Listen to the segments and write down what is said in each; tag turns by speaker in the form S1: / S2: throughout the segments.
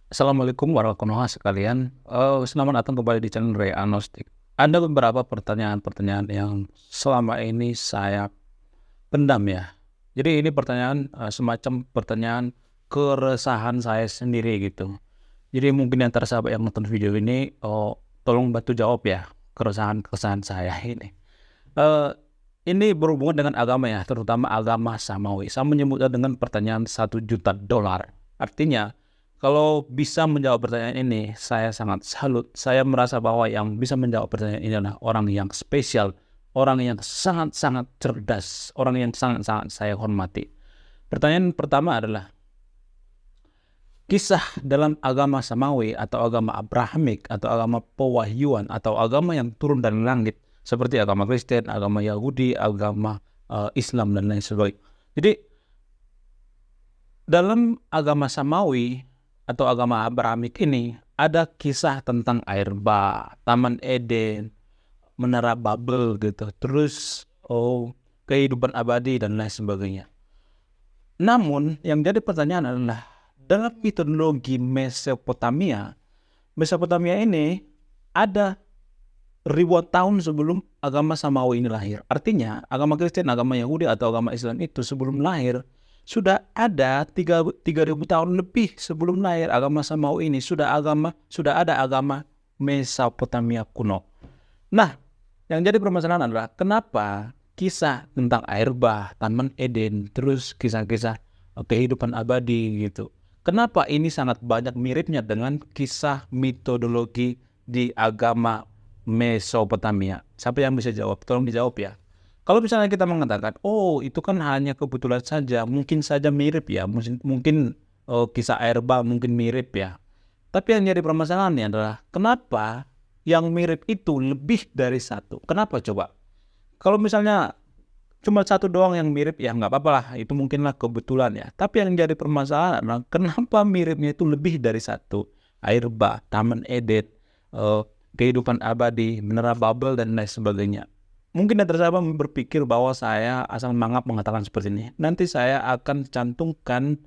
S1: Assalamualaikum warahmatullahi wabarakatuh sekalian. Selamat datang kembali di channel Ray Agnostik. Ada beberapa pertanyaan-pertanyaan yang selama ini saya pendam ya. Jadi ini pertanyaan semacam pertanyaan keresahan saya sendiri gitu. Jadi mungkin antara sahabat yang nonton video ini, tolong bantu jawab ya keresahan-keresahan saya ini. Eh, ini berhubungan dengan agama ya, terutama agama samawi. Saya menyebutnya dengan pertanyaan $1 juta. Artinya, kalau bisa menjawab pertanyaan ini, saya sangat salut. Saya merasa bahwa yang bisa menjawab pertanyaan ini adalah orang yang spesial, orang yang sangat-sangat cerdas, orang yang sangat-sangat saya hormati. Pertanyaan pertama adalah, kisah dalam agama samawi atau agama Abrahamik atau agama pewahyuan atau agama yang turun dari langit seperti agama Kristen, agama Yahudi, agama Islam dan lain sebagainya. Jadi dalam agama samawi atau agama Abrahamik ini ada kisah tentang air bah, Taman Eden, Menara Babel gitu. Terus kehidupan abadi dan lain sebagainya. Namun yang jadi pertanyaan adalah dalam mitologi Mesopotamia ini ada ribuan tahun sebelum agama Samawi ini lahir. Artinya agama Kristen, agama Yahudi atau agama Islam itu sebelum lahir sudah ada 3.000 tahun lebih sebelum lahir agama Samawi ini sudah ada agama Mesopotamia kuno. Nah, yang jadi permasalahan adalah kenapa kisah tentang air bah, Taman Eden, terus kisah-kisah kehidupan abadi gitu. Kenapa ini sangat banyak miripnya dengan kisah mitologi di agama Mesopotamia? Siapa yang bisa jawab? Tolong dijawab ya. Kalau misalnya kita mengatakan, oh itu kan hanya kebetulan saja, mungkin saja mirip ya, mungkin kisah air bah mungkin mirip ya. Tapi yang jadi permasalahannya adalah kenapa yang mirip itu lebih dari satu? Kenapa coba? Kalau misalnya cuma satu doang yang mirip, ya nggak apa-apa lah. Itu mungkinlah kebetulan ya. Tapi yang jadi permasalahan adalah kenapa miripnya itu lebih dari satu? Air bah, Taman Eden, kehidupan abadi, Menara Babel, dan lain sebagainya. Mungkin ada sahabat berpikir bahwa saya asal mangap mengatakan seperti ini. Nanti saya akan cantumkan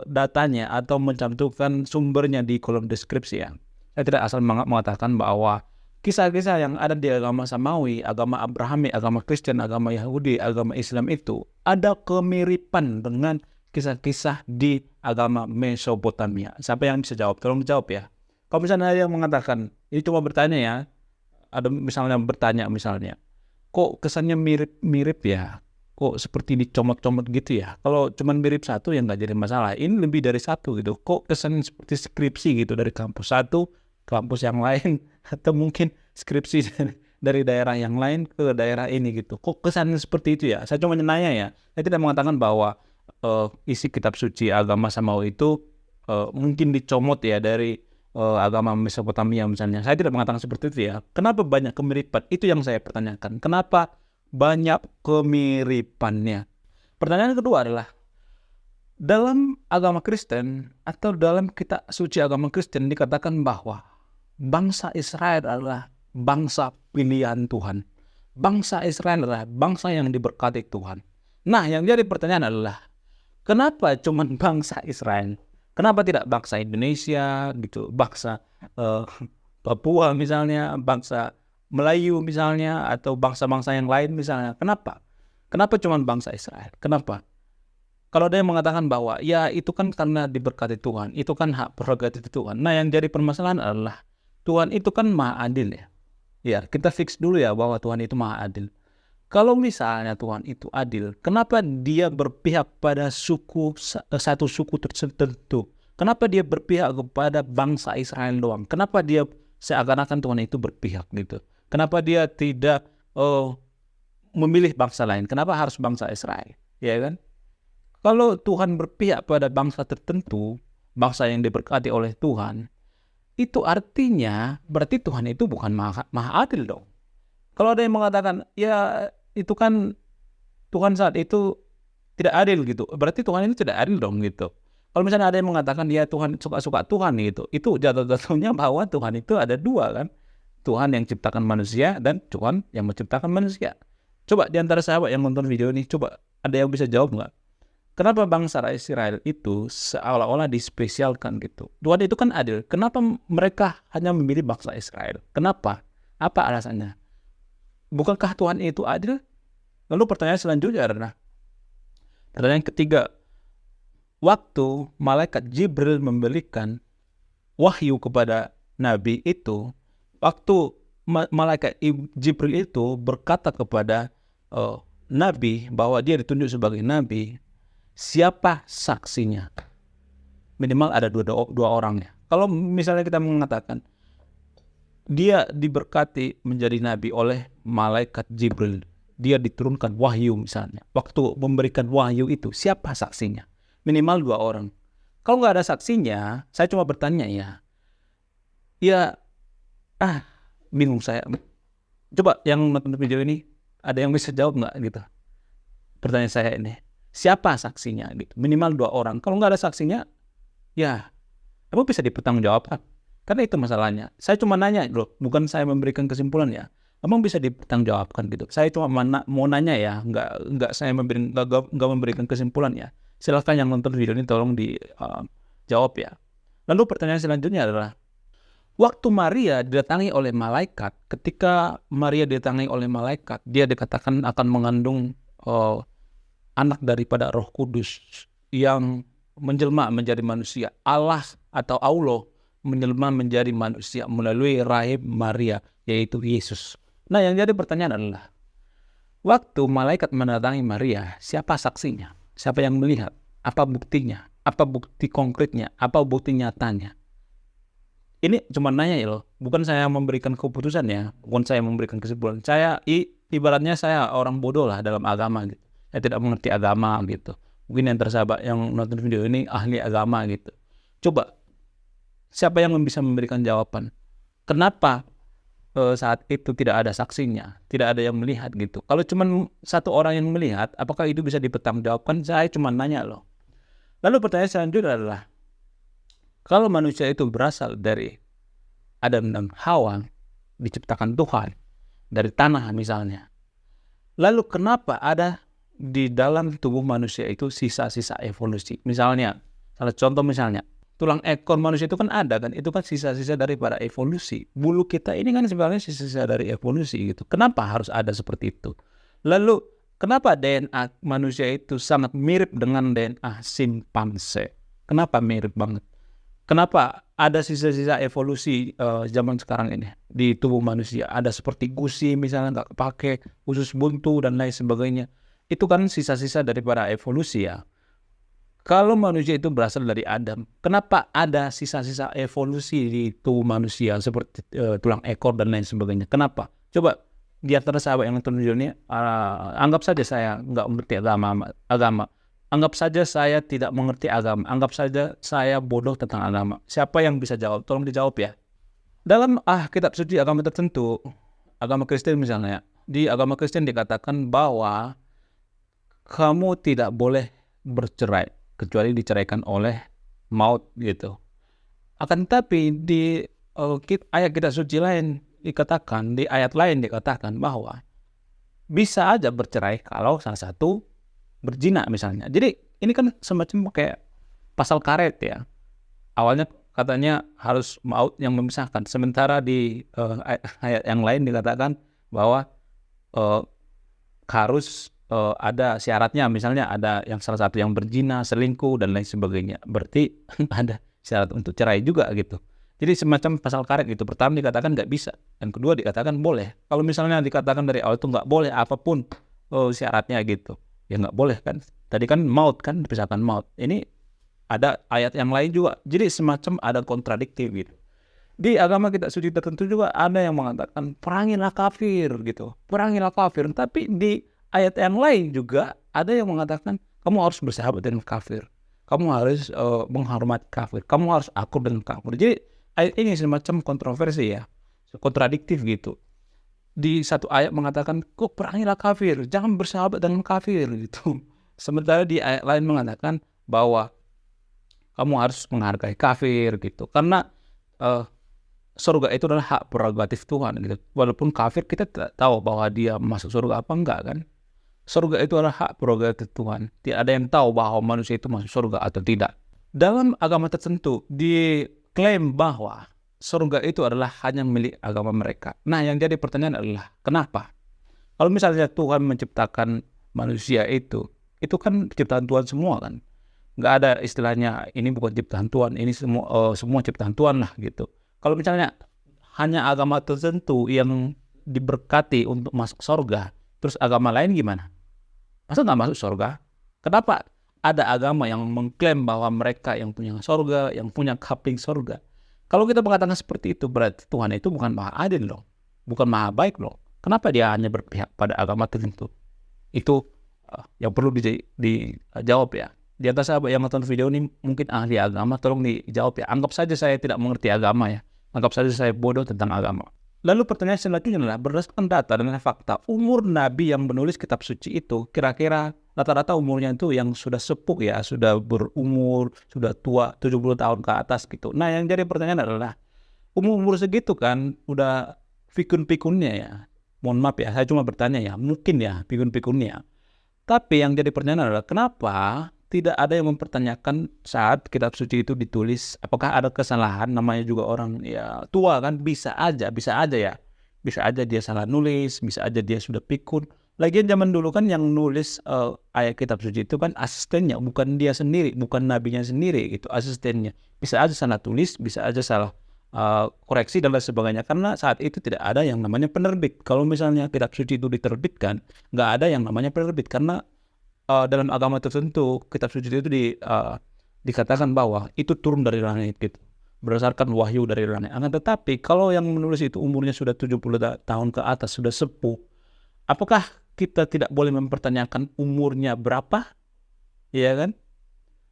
S1: datanya atau mencantumkan sumbernya di kolom deskripsi ya. Saya tidak asal mengatakan bahwa kisah-kisah yang ada di agama Samawi, agama Abrahami, agama Kristen, agama Yahudi, agama Islam itu ada kemiripan dengan kisah-kisah di agama Mesopotamia. Siapa yang bisa jawab? Tolong jawab ya. Kalau misalnya ada yang mengatakan, ini cuma bertanya ya, ada misalnya bertanya misalnya, kok kesannya mirip-mirip ya? Kok seperti dicomot-comot gitu ya? Kalau cuma mirip satu ya nggak jadi masalah. Ini lebih dari satu gitu. Kok kesannya seperti skripsi gitu dari kampus satu ke kampus yang lain atau mungkin skripsi dari daerah yang lain ke daerah ini gitu. Kok kesannya seperti itu ya? Saya cuma nanya ya. Saya tidak mengatakan bahwa isi kitab suci agama Samawi itu mungkin dicomot ya dari agama Mesopotamia misalnya. Saya tidak mengatakan seperti itu ya. Kenapa banyak kemiripan? Itu yang saya pertanyakan. Kenapa banyak kemiripannya? Pertanyaan kedua adalah, dalam agama Kristen atau dalam kitab suci agama Kristen dikatakan bahwa bangsa Israel adalah bangsa pilihan Tuhan. Bangsa Israel adalah bangsa yang diberkati Tuhan. Nah, yang jadi pertanyaan adalah, kenapa cuma bangsa Israel? Kenapa tidak bangsa Indonesia gitu, bangsa Papua misalnya, bangsa Melayu misalnya, atau bangsa-bangsa yang lain misalnya? Kenapa? Kenapa cuma bangsa Israel? Kenapa? Kalau ada yang mengatakan bahwa ya itu kan karena diberkati Tuhan, itu kan hak prerogatif Tuhan. Nah, yang jadi permasalahan adalah Tuhan itu kan maha adil ya. Ya, kita fix dulu ya bahwa Tuhan itu maha adil. Kalau misalnya Tuhan itu adil, kenapa dia berpihak pada satu suku tertentu? Kenapa dia berpihak kepada bangsa Israel doang? Kenapa dia seakan-akan Tuhan itu berpihak gitu? Kenapa dia tidak memilih bangsa lain? Kenapa harus bangsa Israel? Ya kan? Kalau Tuhan berpihak pada bangsa tertentu, bangsa yang diberkati oleh Tuhan, itu artinya berarti Tuhan itu bukan maha adil dong. Kalau ada yang mengatakan, ya itu kan Tuhan saat itu tidak adil gitu, berarti Tuhan itu tidak adil dong gitu. Kalau misalnya ada yang mengatakan, ya Tuhan suka-suka Tuhan gitu, itu jatuh-jatuhnya bahwa Tuhan itu ada dua kan. Tuhan yang ciptakan manusia dan Tuhan yang menciptakan manusia. Coba di antara sahabat yang nonton video ini, coba ada yang bisa jawab nggak? Kenapa bangsa Israel itu seolah-olah dispesialkan gitu? Tuhan itu kan adil. Kenapa mereka hanya memilih bangsa Israel? Kenapa? Apa alasannya? Bukankah Tuhan itu adil? Lalu pertanyaan selanjutnya adalah, pertanyaan ketiga, waktu malaikat Jibril memberikan wahyu kepada Nabi itu, waktu malaikat Jibril itu berkata kepada Nabi bahwa dia ditunjuk sebagai Nabi, siapa saksinya? Minimal ada dua orang ya. Kalau misalnya kita mengatakan dia diberkati menjadi nabi oleh malaikat Jibril, dia diturunkan wahyu misalnya. Waktu memberikan wahyu itu, siapa saksinya? Minimal 2 orang. Kalau nggak ada saksinya, saya cuma bertanya ya bingung saya. Coba yang nonton video ini, ada yang bisa jawab nggak gitu? Pertanyaan saya ini, siapa saksinya gitu? Minimal 2 orang. Kalau nggak ada saksinya, ya emang bisa dipertanggungjawabkan. Karena itu masalahnya. Saya cuma nanya loh, bukan saya memberikan kesimpulan ya. Emang bisa dipertanggungjawabkan gitu. Saya cuma mau nanya ya, nggak saya memberikan kesimpulan ya. Silahkan yang nonton video ini tolong dijawab ya. Lalu pertanyaan selanjutnya adalah, waktu Maria didatangi oleh malaikat, ketika Maria didatangi oleh malaikat, dia dikatakan akan mengandung anak daripada Roh Kudus yang menjelma menjadi manusia. Allah atau Allah menjelma menjadi manusia melalui rahim Maria, yaitu Yesus. Nah, yang jadi pertanyaan adalah, waktu malaikat mendatangi Maria, siapa saksinya? Siapa yang melihat? Apa buktinya? Apa bukti konkretnya? Apa bukti nyatanya? Ini cuma nanya ya loh, bukan saya memberikan keputusan ya, bukan saya memberikan kesimpulan. Saya ibaratnya saya orang bodoh lah dalam agama gitu. Saya tidak mengerti agama gitu. Mungkin yang tersahabat yang nonton video ini ahli agama gitu. Coba, siapa yang bisa memberikan jawaban? Kenapa saat itu tidak ada saksinya, tidak ada yang melihat gitu? Kalau cuma 1 orang yang melihat, apakah itu bisa dipertanggungjawabkan? Saya cuma nanya loh. Lalu pertanyaan selanjutnya adalah, kalau manusia itu berasal dari Adam dan Hawa, diciptakan Tuhan dari tanah misalnya, lalu kenapa ada di dalam tubuh manusia itu sisa-sisa evolusi? Misalnya, salah contoh misalnya, tulang ekor manusia itu kan ada kan, itu kan sisa-sisa daripada evolusi. Bulu kita ini kan sebenarnya sisa-sisa dari evolusi gitu. Kenapa harus ada seperti itu? Lalu kenapa DNA manusia itu sangat mirip dengan DNA simpanse? Kenapa mirip banget? Kenapa ada sisa-sisa evolusi zaman sekarang ini di tubuh manusia? Ada seperti gusi misalnya nggak pakai, usus buntu dan lain sebagainya. Itu kan sisa-sisa daripada evolusi ya. Kalau manusia itu berasal dari Adam, kenapa ada sisa-sisa evolusi di tubuh manusia seperti tulang ekor dan lain sebagainya? Kenapa? Coba di antara sahabat yang nonton video ini, anggap saja saya nggak mengerti agama. Anggap saja saya tidak mengerti agama. Anggap saja saya bodoh tentang agama. Siapa yang bisa jawab? Tolong dijawab ya. Dalam kitab suci agama tertentu, agama Kristen misalnya, di agama Kristen dikatakan bahwa kamu tidak boleh bercerai kecuali diceraikan oleh maut gitu. Akan tetapi di ayat kitab suci lain dikatakan, di ayat lain dikatakan bahwa bisa aja bercerai kalau salah satu berzina misalnya. Jadi ini kan semacam kayak pasal karet ya. Awalnya katanya harus maut yang memisahkan. Sementara di ayat yang lain dikatakan bahwa harus ada syaratnya, misalnya ada yang salah satu yang berzina, selingkuh dan lain sebagainya. Berarti ada syarat untuk cerai juga gitu. Jadi semacam pasal karet gitu. Pertama dikatakan nggak bisa, dan kedua dikatakan boleh. Kalau misalnya dikatakan dari awal itu nggak boleh apapun syaratnya gitu, ya nggak boleh kan. Tadi kan maut kan, dipisahkan maut. Ini ada ayat yang lain juga. Jadi semacam ada kontradiktif gitu. Di agama kita suci tertentu juga ada yang mengatakan perangilah kafir gitu. Perangilah kafir. Tapi di ayat yang lain juga ada yang mengatakan kamu harus bersahabat dengan kafir. Kamu harus menghormati kafir. Kamu harus akur dengan kafir. Jadi ayat ini semacam kontroversi ya. Kontradiktif gitu. Di satu ayat mengatakan kok perangilah kafir. Jangan bersahabat dengan kafir gitu. Sementara di ayat lain mengatakan bahwa kamu harus menghargai kafir gitu. Karena surga itu adalah hak prerogatif Tuhan gitu. Walaupun kafir kita tidak tahu bahwa dia masuk surga apa enggak kan. Surga itu adalah hak prerogatif Tuhan. Tidak ada yang tahu bahwa manusia itu masuk surga atau tidak. Dalam agama tertentu diklaim bahwa surga itu adalah hanya milik agama mereka. Nah, yang jadi pertanyaan adalah kenapa? Kalau misalnya Tuhan menciptakan manusia itu kan ciptaan Tuhan semua kan. Nggak ada istilahnya ini bukan ciptaan Tuhan, ini semua ciptaan Tuhan lah gitu. Kalau misalnya hanya agama tertentu yang diberkati untuk masuk surga, terus agama lain gimana? Masa nggak masuk surga? Kenapa ada agama yang mengklaim bahwa mereka yang punya surga, yang punya kapling surga? Kalau kita mengatakan seperti itu, berarti Tuhan itu bukan maha adil loh, bukan maha baik loh. Kenapa dia hanya berpihak pada agama tertentu? Itu yang perlu dijawab ya. Di atas sahabat yang nonton video ini mungkin ahli agama, tolong dijawab ya. Anggap saja saya tidak mengerti agama ya. Anggap saja saya bodoh tentang agama. Lalu pertanyaan selanjutnya adalah berdasarkan data dan fakta, umur Nabi yang menulis kitab suci itu kira-kira rata-rata umurnya itu yang sudah sepuh ya, sudah berumur, sudah tua, 70 tahun ke atas gitu. Nah, yang jadi pertanyaan adalah umur segitu kan udah pikun-pikunnya ya. Mohon maaf ya, saya cuma bertanya ya, mungkin ya pikun-pikunnya. Tapi yang jadi pertanyaan adalah kenapa tidak ada yang mempertanyakan saat kitab suci itu ditulis, apakah ada kesalahan? Namanya juga orang ya tua kan, bisa aja ya, bisa aja dia salah nulis, bisa aja dia sudah pikun. Lagian zaman dulu kan yang nulis ayat kitab suci itu kan asistennya, bukan dia sendiri, bukan nabinya sendiri gitu, asistennya. Bisa aja salah tulis, bisa aja salah koreksi dan lain sebagainya, karena saat itu tidak ada yang namanya penerbit. Kalau misalnya kitab suci itu diterbitkan, nggak ada yang namanya penerbit, karena dalam agama tertentu kitab suci itu dikatakan bahwa itu turun dari langit gitu, berdasarkan wahyu dari langit. Akan tetapi kalau yang menulis itu umurnya sudah 70 tahun ke atas, sudah sepuh, apakah kita tidak boleh mempertanyakan umurnya berapa? Iya kan?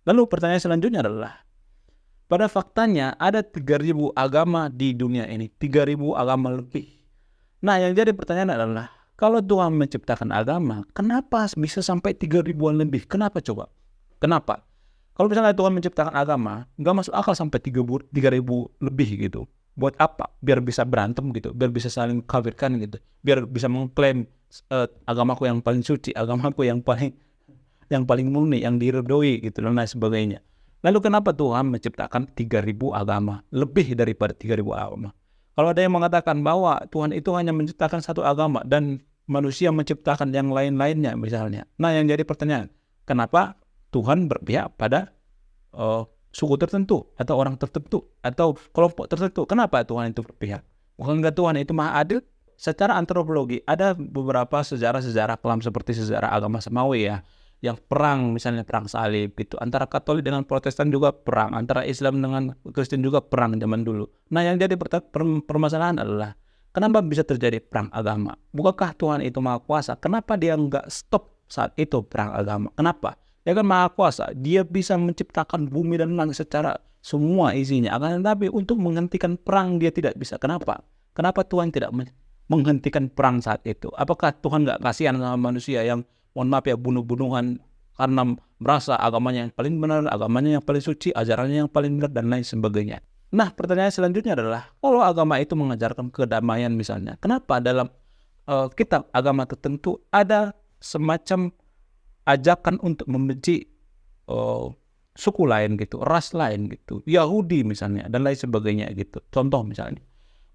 S1: Lalu pertanyaan selanjutnya adalah, pada faktanya ada 3.000 agama di dunia ini, 3.000 agama lebih. Nah, yang jadi pertanyaan adalah, kalau Tuhan menciptakan agama, kenapa bisa sampai 3.000-an lebih? Kenapa coba? Kenapa? Kalau misalnya Tuhan menciptakan agama, nggak masuk akal sampai 3.000 lebih gitu. Buat apa? Biar bisa berantem gitu, biar bisa saling kafirkan gitu, biar bisa mengklaim agamaku yang paling suci, agamaku yang paling murni, yang diridhoi gitu dan lain sebagainya. Lalu kenapa Tuhan menciptakan 3.000 agama, lebih daripada 3.000 agama? Kalau ada yang mengatakan bahwa Tuhan itu hanya menciptakan satu agama dan manusia menciptakan yang lain-lainnya misalnya. Nah, yang jadi pertanyaan, kenapa Tuhan berpihak pada suku tertentu atau orang tertentu atau kelompok tertentu? Kenapa Tuhan itu berpihak? Bukankah Tuhan itu maha adil? Secara antropologi ada beberapa sejarah-sejarah kelam seperti sejarah agama Samawi ya, yang perang, misalnya perang salib gitu, antara Katolik dengan Protestan juga perang, antara Islam dengan Kristen juga perang zaman dulu. Nah, yang jadi permasalahan adalah kenapa bisa terjadi perang agama? Bukankah Tuhan itu maha kuasa? Kenapa dia nggak stop saat itu perang agama? Kenapa? Dia kan maha kuasa, dia bisa menciptakan bumi dan langit secara semua isinya. Akan tetapi untuk menghentikan perang dia tidak bisa. Kenapa? Kenapa Tuhan tidak menghentikan perang saat itu? Apakah Tuhan nggak kasihan sama manusia yang mohon maaf ya, bunuh-bunuhan karena merasa agamanya yang paling benar, agamanya yang paling suci, ajarannya yang paling benar, dan lain sebagainya. Nah, pertanyaan selanjutnya adalah, kalau agama itu mengajarkan kedamaian misalnya, kenapa dalam kitab agama tertentu ada semacam ajakan untuk membenci suku lain gitu, ras lain gitu, Yahudi misalnya, dan lain sebagainya gitu. Contoh misalnya,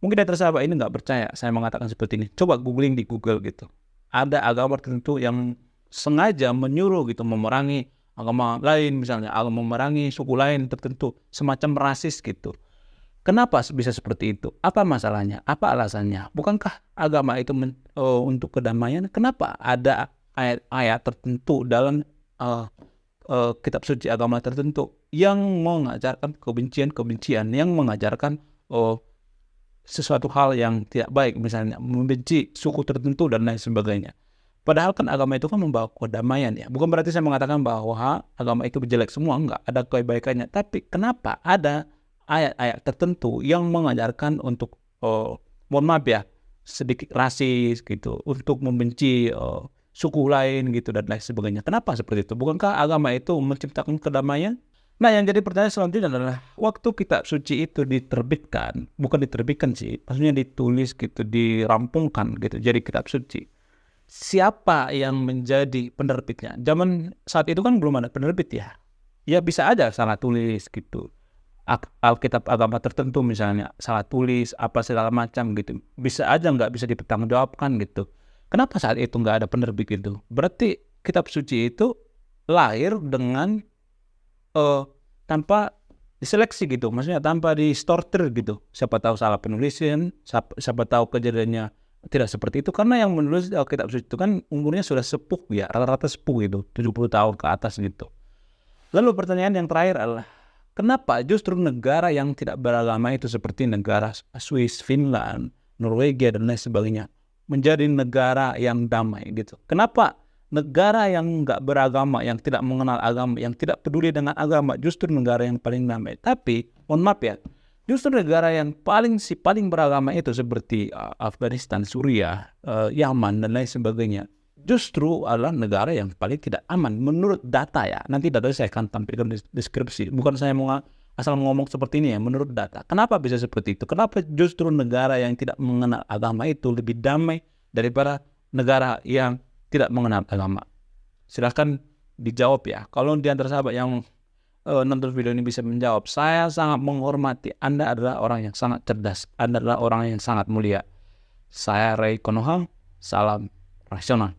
S1: mungkin dari sahabat ini nggak percaya saya mengatakan seperti ini, coba googling di Google gitu. Ada agama tertentu yang sengaja menyuruh gitu memerangi agama lain misalnya, memerangi suku lain tertentu, semacam rasis gitu. Kenapa bisa seperti itu? Apa masalahnya? Apa alasannya? Bukankah agama itu untuk kedamaian? Kenapa ada ayat-ayat tertentu dalam kitab suci agama tertentu yang mengajarkan kebencian-kebencian, yang mengajarkan sesuatu hal yang tidak baik, misalnya membenci suku tertentu dan lain sebagainya? Padahal kan agama itu kan membawa kedamaian ya. Bukan berarti saya mengatakan bahwa agama itu jelek semua, enggak, ada kebaikannya. Tapi kenapa ada ayat-ayat tertentu yang mengajarkan untuk mohon maaf ya, sedikit rasis gitu, untuk membenci suku lain gitu dan lain sebagainya? Kenapa seperti itu? Bukankah agama itu menciptakan kedamaian? Nah, yang jadi pertanyaan selanjutnya adalah, waktu kitab suci itu diterbitkan, bukan diterbitkan sih, maksudnya ditulis gitu, dirampungkan gitu jadi kitab suci. siapa yang menjadi penerbitnya? Zaman saat itu kan belum ada penerbit ya. Ya bisa aja salah tulis gitu. Alkitab agama tertentu misalnya salah tulis apa segala macam gitu. Bisa aja nggak bisa dipertanggungjawabkan gitu. Kenapa saat itu nggak ada penerbit gitu? Berarti kitab suci itu lahir dengan tanpa diseleksi gitu, maksudnya tanpa distorter gitu. Siapa tahu salah penulisan, siapa tahu kejadiannya tidak seperti itu, karena yang menulis kitab suci itu kan umurnya sudah sepuh ya, rata-rata sepuh gitu, 70 tahun ke atas gitu. Lalu pertanyaan yang terakhir adalah, kenapa justru negara yang tidak beragama itu seperti negara Swiss, Finland, Norwegia dan lain sebagainya menjadi negara yang damai gitu? Kenapa negara yang nggak beragama, yang tidak mengenal agama, yang tidak peduli dengan agama, justru negara yang paling damai? Tapi, mohon maaf ya, justru negara yang paling beragama itu seperti Afghanistan, Suriah, Yaman dan lain sebagainya, justru adalah negara yang paling tidak aman menurut data ya. Nanti data saya akan tampilkan di deskripsi. Bukan saya mau asal ngomong seperti ini ya, menurut data. Kenapa bisa seperti itu? Kenapa justru negara yang tidak mengenal agama itu lebih damai daripada negara yang tidak mengenal agama? Silahkan dijawab ya. Kalau di antara sahabat yang nonton video ini bisa menjawab, saya sangat menghormati. Anda adalah orang yang sangat cerdas. Anda adalah orang yang sangat mulia. Saya Ray Konoha, salam rasional.